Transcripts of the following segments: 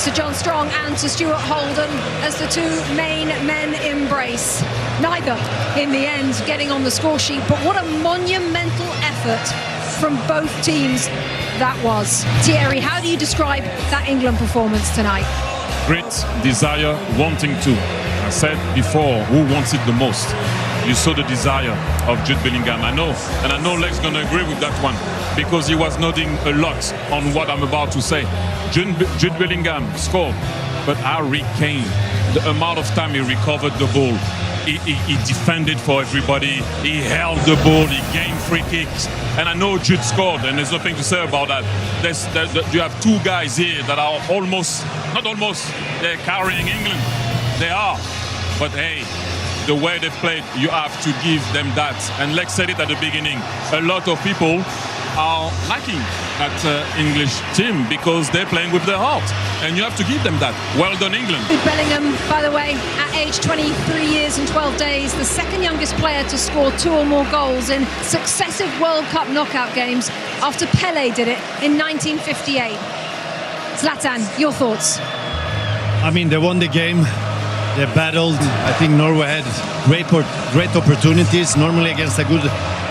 Sir John Strong and Sir Stuart Holden as the two main men embrace. Neither, in the end, getting on the score sheet, but what a monumental effort from both teams that was. Thierry, how do you describe that England performance tonight? Grit, desire, wanting to. I said before, who wants it the most? You saw the desire of Jude Bellingham. I know, and I know Lex going to agree with that one, because he was nodding a lot on what I'm about to say. Jude Bellingham scored, but Harry Kane, the amount of time he recovered the ball, he defended for everybody, he held the ball, he gained free kicks. And I know Jude scored, and there's nothing to say about that. You have two guys here that are they're carrying England. They are. But hey, the way they played, you have to give them that. And Lex said it at the beginning. A lot of people are lacking that English team because they're playing with their heart. And you have to give them that. Well done, England. Bellingham, by the way, at age 23 years and 12 days, the second youngest player to score 2 or more goals in successive World Cup knockout games after Pelé did it in 1958. Zlatan, your thoughts? I mean, they won the game. They battled. I think Norway had great opportunities. Normally against a good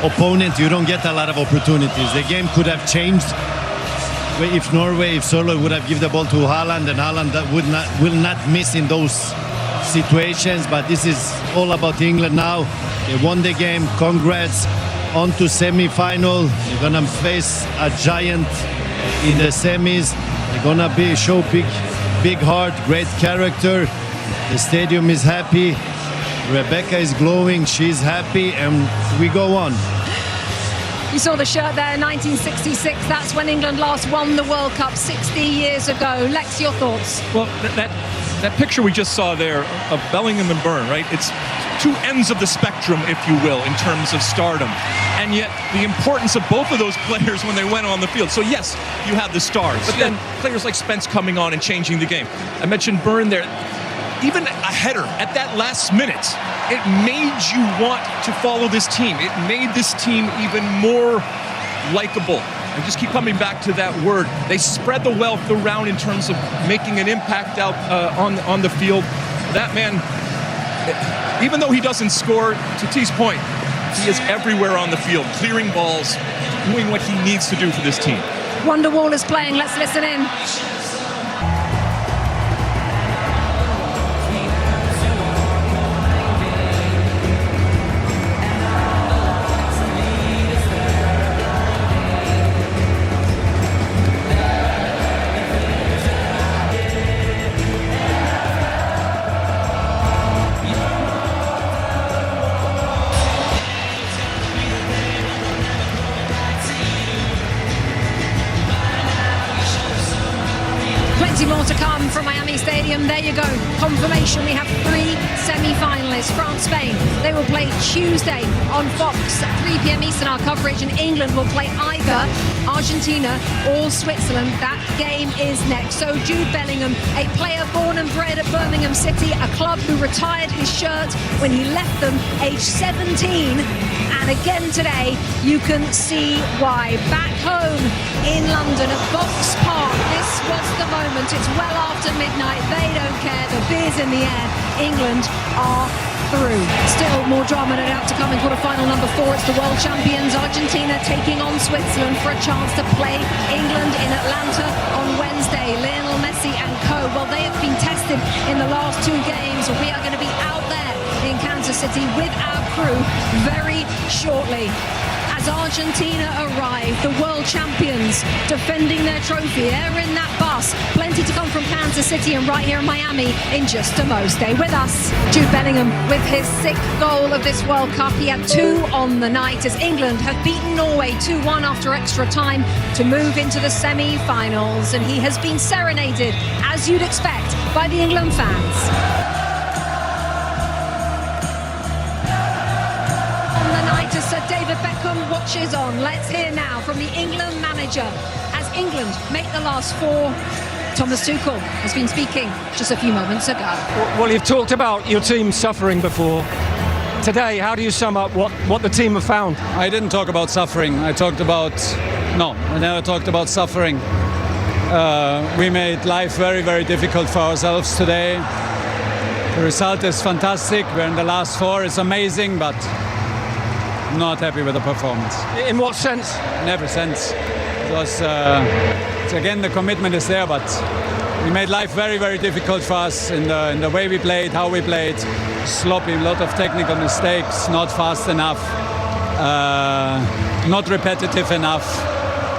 opponent, you don't get a lot of opportunities. The game could have changed if Solo would have given the ball to Haaland, and Haaland will not miss in those situations. But this is all about England now. They won the game. Congrats. On to semi-final. They're gonna face a giant in the semis. They're gonna show big heart, great character. The stadium is happy. Rebecca is glowing. She's happy, and we go on. You saw the shirt there, 1966. That's when England last won the World Cup 60 years ago. Lex, your thoughts? Well, that picture we just saw there of Bellingham and Byrne, right? It's two ends of the spectrum, if you will, in terms of stardom. And yet the importance of both of those players when they went on the field. So yes, you have the stars, but then players like Spence coming on and changing the game. I mentioned Byrne there. Even a header at that last minute, it made you want to follow this team. It made this team even more likable. I just keep coming back to that word. They spread the wealth around in terms of making an impact out on the field. That man, even though he doesn't score, to T's point, he is everywhere on the field, clearing balls, doing what he needs to do for this team. Wonderwall is playing. Let's listen in. More to come from Miami Stadium. There you go. Confirmation. We have 3 semi-finalists. France, Spain. They will play Tuesday on Fox at 3 p.m. Eastern, our coverage, and England will play either Argentina or Switzerland. That game is next. So Jude Bellingham, a player born and bred at Birmingham City, a club who retired his shirt when he left them age 17. And again today, you can see why. Back home in London at Box Park, this was the moment. It's well after midnight. They don't care. The beer's in the air. England are through. Still more drama no doubt to come in quarter-final number 4. It's the world champions Argentina taking on Switzerland for a chance to play England in Atlanta on Wednesday. Lionel Messi and co. Well, they have been tested in the last 2 games. We are going to be out there in Kansas City with our crew very shortly. As Argentina arrive, the world champions defending their trophy. They're in that bus. Plenty to come from Kansas City and right here in Miami in just a mo. Stay with us. Jude Bellingham with his 6th goal of this World Cup. He had 2 on the night as England have beaten Norway 2-1 after extra time to move into the semi-finals. And he has been serenaded, as you'd expect, by the England fans. Sir David Beckham watches on. Let's hear now from the England manager as England make the last 4. Thomas Tuchel has been speaking just a few moments ago. Well, you've talked about your team suffering before. Today, how do you sum up what the team have found? I didn't talk about suffering. I never talked about suffering. We made life very, very difficult for ourselves today. The result is fantastic. We're in the last four. It's amazing, but not happy with the performance. In what sense? In every sense. It was, again, the commitment is there, but we made life very, very difficult for us in the way we played, how we played. Sloppy, a lot of technical mistakes, not fast enough, not repetitive enough.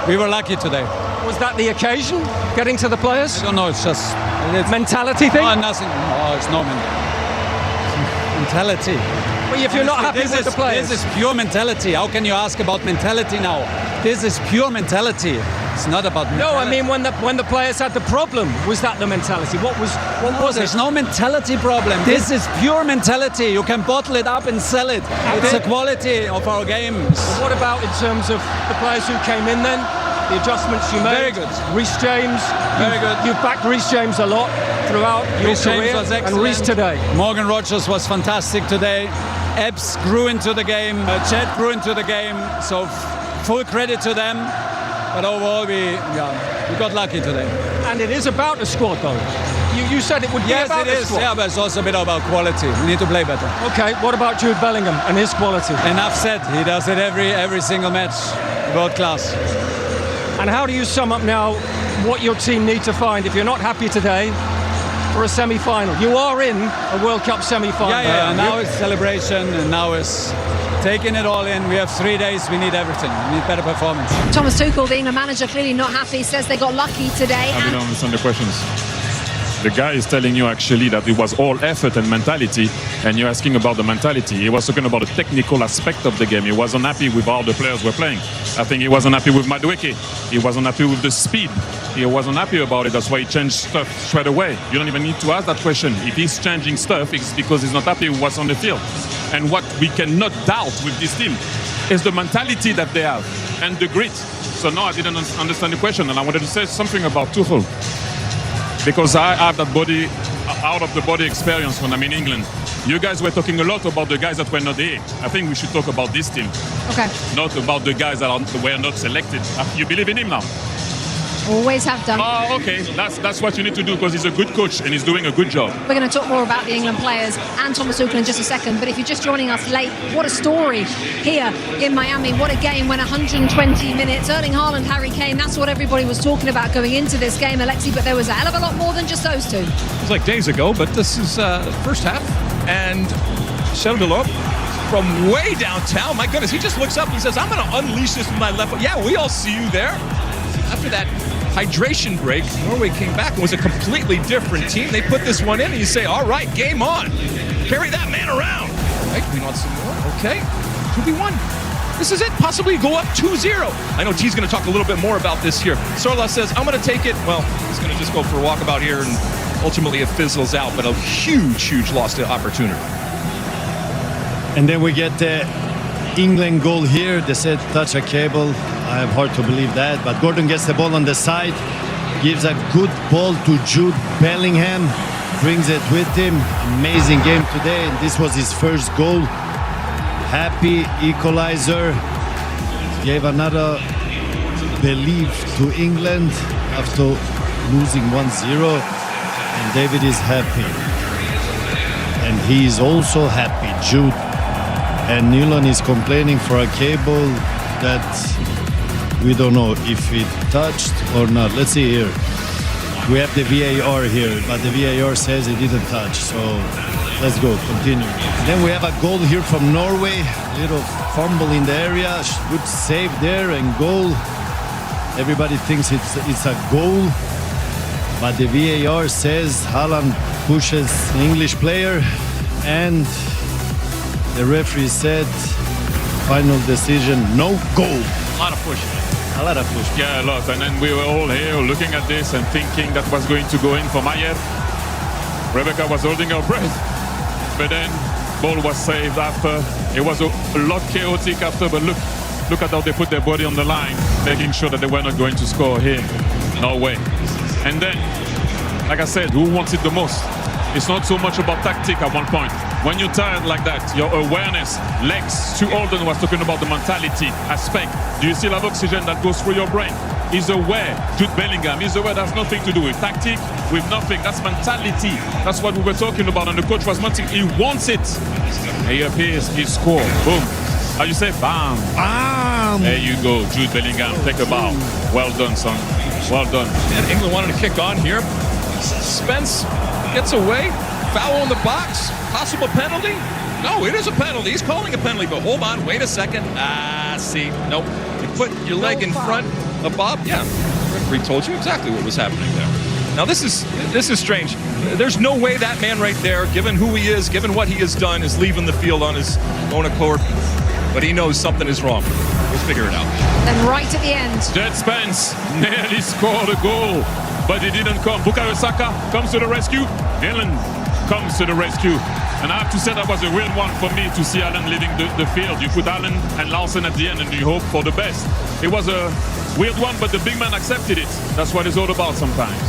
We were lucky today. Was that the occasion? Getting to the players? I don't know, it's just... Mentality thing? Oh, nothing. Oh, it's no mentality. Well, if you're not happy with the players... This is pure mentality. How can you ask about mentality now? This is pure mentality. It's not about mentality. No, I mean when the players had the problem, was that the mentality? What was There's it? no mentality problem. This is pure mentality. You can bottle it up and sell it. It's the quality of our games. What about in terms of the players who came in then? The adjustments you made? Very good. Reece James. Very good. You've backed Reece James a lot throughout your Reece James career. was And excellent. Reece today. Morgan Rogers was fantastic today. Ebbs grew into the game. Chet grew into the game. So full credit to them. But overall, we got lucky today. And it is about the squad, though. You said it would be about the squad. Yeah, but it's also a bit about quality. We need to play better. Okay, what about Jude Bellingham and his quality? Enough said. He does it every single match. World class. And how do you sum up now what your team need to find if you're not happy today for a semi-final? You are in a World Cup semi-final. Yeah. Now it's celebration, and now it's taking it all in. We have 3 days. We need everything. We need better performance. Thomas Tuchel, the England manager, clearly not happy, says they got lucky today. I don't understand the questions. The guy is telling you actually that it was all effort and mentality, and you're asking about the mentality. He was talking about the technical aspect of the game. He wasn't happy with how the players were playing. I think he wasn't happy with Madueke. He wasn't happy with the speed. He wasn't happy about it. That's why he changed stuff straight away. You don't even need to ask that question. If he's changing stuff, it's because he's not happy with what's on the field. And what we cannot doubt with this team is the mentality that they have and the grit. So no, I didn't understand the question, and I wanted to say something about Tuchel. Because I have that body, out of the body experience when I'm in England. You guys were talking a lot about the guys that were not here. I think we should talk about this team. Okay. Not about the guys that were not selected. You believe in him now? Always have done. Oh, okay. That's what you need to do, because he's a good coach and he's doing a good job. We're going to talk more about the England players and Thomas Tuchel in just a second. But if you're just joining us late, what a story here in Miami. What a game when 120 minutes. Erling Haaland, Harry Kane, that's what everybody was talking about going into this game, Alexi. But there was a hell of a lot more than just those two. It was like days ago, but this is the first half. And Sheldon from way downtown, my goodness, he just looks up and says, I'm going to unleash this with my left foot. Yeah, we all see you there. After that hydration break, Norway came back and was a completely different team. They put this one in and you say, all right, game on. Carry that man around. All right, we want some more. Okay, 2v1. This is it. Possibly go up 2-0. I know T's going to talk a little bit more about this here. Sorla says, I'm going to take it. Well, he's going to just go for a walkabout here, and ultimately it fizzles out, but a huge, huge loss to opportunity. And then we get the England goal here. They said touch a cable. I have hard to believe that, but Gordon gets the ball on the side, gives a good ball to Jude Bellingham, brings it with him. Amazing game today, and this was his first goal. Happy equalizer. Gave another belief to England after losing 1-0, and David is happy. And he is also happy, Jude. And Nylund is complaining for a cable that we don't know if it touched or not. Let's see here. We have the VAR here, but the VAR says it didn't touch. So let's go, continue. Then we have a goal here from Norway. Little fumble in the area. Good save there and goal. Everybody thinks it's a goal, but the VAR says Haaland pushes the English player, and the referee said final decision, no goal. A lot of pushing. A lot of push. Yeah, a lot. And then we were all here looking at this and thinking that was going to go in for Mayer. Rebecca was holding her breath. But then ball was saved after. It was a lot chaotic after, but look at how they put their body on the line, making sure that they were not going to score here. No way. And then, like I said, who wants it the most? It's not so much about tactic at one point. When you're tired like that, your awareness, legs, Stu Alden was talking about the mentality aspect. Do you still have oxygen that goes through your brain? He's aware. Jude Bellingham, he's aware. That's nothing to do with tactic, with nothing. That's mentality. That's what we were talking about, and the coach was wanting. He wants it. He appears, he scores. Boom. How you say? Bam. Bam. There you go, Jude Bellingham. Take a bow. Well done, son. Well done. And England wanted to kick on here. Spence gets away. Foul in the box. Possible penalty. No, it is a penalty. He's calling a penalty, but hold on. Wait a second. See. Nope. You put your leg in front of Bob. Yeah. The referee told you exactly what was happening there. Now, this is strange. There's no way that man right there, given who he is, given what he has done, is leaving the field on his own accord. But he knows something is wrong. We'll figure it out. Then right at the end. Jed Spence nearly scored a goal, but he didn't come. Bukayo Saka comes to the rescue. Haaland comes to the rescue. And I have to say that was a weird one for me to see Haaland leaving the field. You put Haaland and Larsen at the end and you hope for the best. It was a weird one, but the big man accepted it. That's what it's all about sometimes.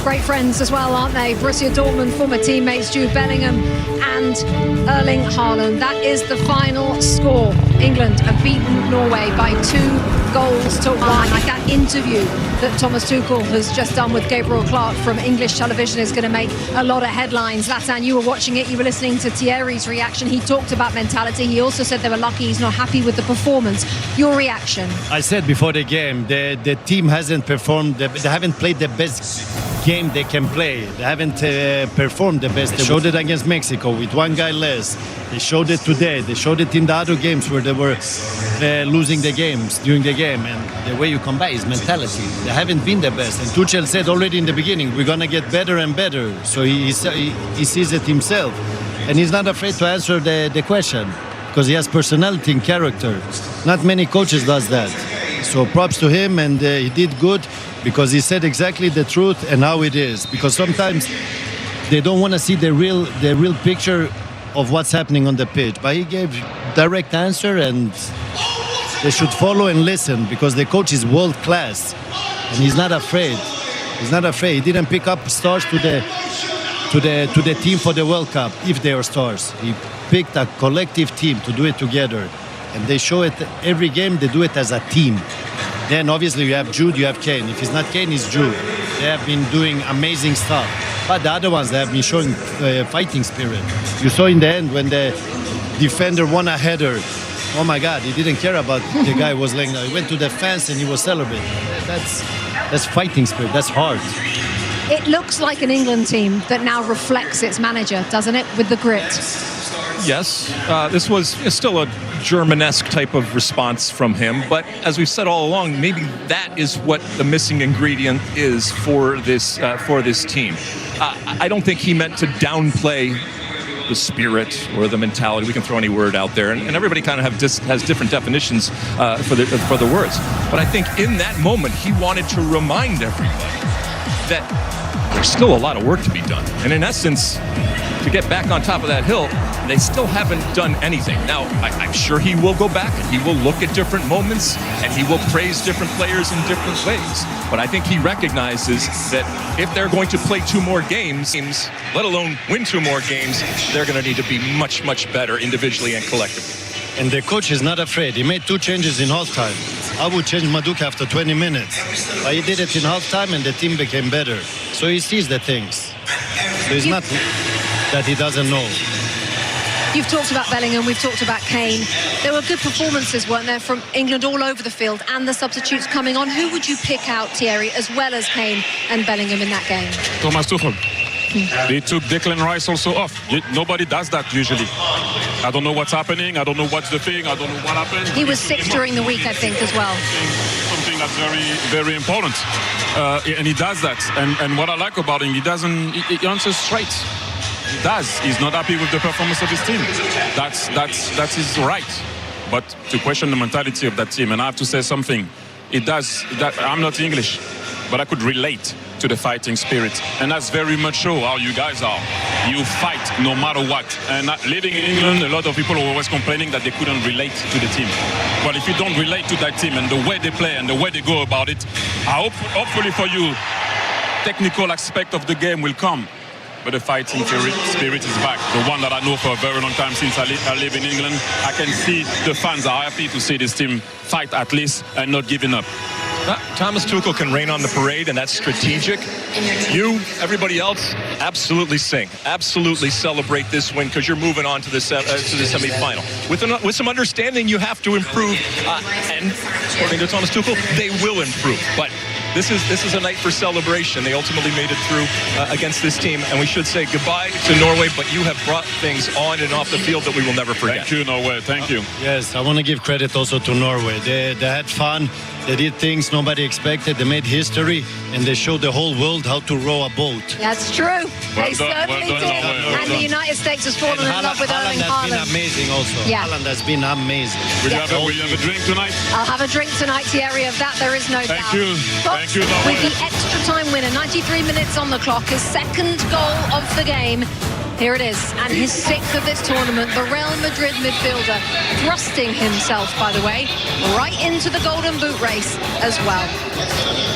Great friends as well, aren't they? Borussia Dortmund former teammates Jude Bellingham and Erling Haaland. That is the final score. England have beaten Norway by 2-1. Like that interview that Thomas Tuchel has just done with Gabriel Clark from English television is going to make a lot of headlines. Zlatan, you were watching it, you were listening to Thierry's reaction. He talked about mentality. He also said they were lucky he's not happy with the performance. Your reaction? I said before the game, the team hasn't performed, they haven't played the best game they can play. They haven't performed the best. They showed it against Mexico with one guy less. They showed it today. They showed it in the other games where they were losing the games during the game. And the way you come back is mentality. They haven't been the best. And Tuchel said already in the beginning, we're going to get better and better. So he sees it himself. And he's not afraid to answer the question because he has personality and character. Not many coaches does that. So props to him, and he did good because he said exactly the truth and how it is. Because sometimes they don't want to see the real picture of what's happening on the pitch. But he gave direct answer, and they should follow and listen because the coach is world class, and he's not afraid. He's not afraid. He didn't pick up stars to the team for the World Cup if they are stars. He picked a collective team to do it together. And they show it every game, they do it as a team. Then obviously you have Jude, you have Kane. If it's not Kane, it's Jude. They have been doing amazing stuff. But the other ones, they have been showing fighting spirit. You saw in the end when the defender won a header. Oh my God, he didn't care about the guy who was laying down. He went to the fence and he was celebrating. That's fighting spirit, that's hard. It looks like an England team that now reflects its manager, doesn't it, with the grit? Yes, this was still a German-esque type of response from him, but as we've said all along, maybe that is what the missing ingredient is for this team. I don't think he meant to downplay the spirit or the mentality. We can throw any word out there, and everybody kind of has different definitions for the words. But I think in that moment, he wanted to remind everybody that there's still a lot of work to be done, and in essence, to get back on top of that hill, they still haven't done anything. Now, I'm sure he will go back and he will look at different moments and he will praise different players in different ways. But I think he recognizes that if they're going to play 2 more games, let alone win 2 more games, they're going to need to be much, much better individually and collectively. And the coach is not afraid. He made 2 changes in halftime. I would change Maduka after 20 minutes. But he did it in halftime and the team became better. So he sees the things. So it's not that he doesn't know. You've talked about Bellingham, we've talked about Kane. There were good performances, weren't there, from England all over the field and the substitutes coming on. Who would you pick out, Thierry, as well as Kane and Bellingham in that game? Thomas Tuchel. They took Declan Rice also off. Nobody does that usually. I don't know what's happening. I don't know what's the thing. I don't know what happened. He was sick during the week, I think, as well. Something that's very, very important. And he does that. And what I like about him, he answers straight. He does. He's not happy with the performance of his team. That's his right. But to question the mentality of that team, and I have to say something. I'm not English, but I could relate to the fighting spirit, and that's very much so how you guys are. You fight no matter what. And living in England, a lot of people are always complaining that they couldn't relate to the team. But if you don't relate to that team and the way they play and the way they go about it, hopefully for you, technical aspect of the game will come. But the fighting spirit is back. The one that I know for a very long time since I live in England. I can see the fans are happy to see this team fight at least and not giving up. Thomas Tuchel can rain on the parade, and that's strategic. You, everybody else, absolutely sing. Absolutely celebrate this win because you're moving on to the semi-final. With some understanding, you have to improve. And according to Thomas Tuchel, they will improve. But this is a night for celebration. They ultimately made it through against this team, and we should say goodbye to Norway, but you have brought things on and off the field that we will never forget. Thank you, Norway. Thank you. Yes, I want to give credit also to Norway. They had fun. They did things nobody expected. They made history, and they showed the whole world how to row a boat. That's true. They certainly did. Well And the United States has fallen in love with Erling Haaland has Haaland. been amazing also. Yeah. Haaland has been amazing. Will you have a drink tonight? I'll have a drink tonight, Thierry. Of that, there is no doubt. Thank you. But Thank you, Norway. with the extra time winner, 93 minutes on the clock, his second goal of the game. Here it is, and his sixth of this tournament, the Real Madrid midfielder, thrusting himself, by the way, right into the Golden Boot race as well.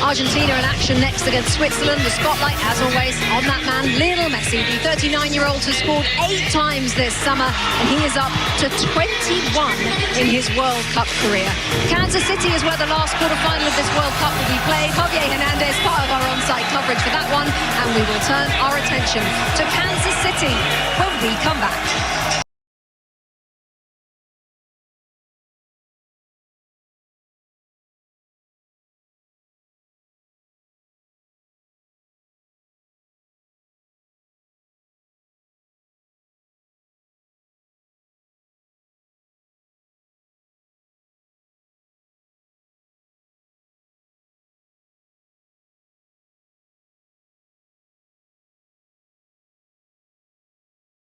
Argentina in action next against Switzerland. The spotlight, as always, on that man, Lionel Messi. The 39-year-old has scored 8 times this summer, and he is up to 21 in his World Cup career. Kansas City is where the last quarter-final of this World Cup will be played. Javier Hernandez, part of our on-site coverage for that one, and we will turn our attention to Kansas City when we come back.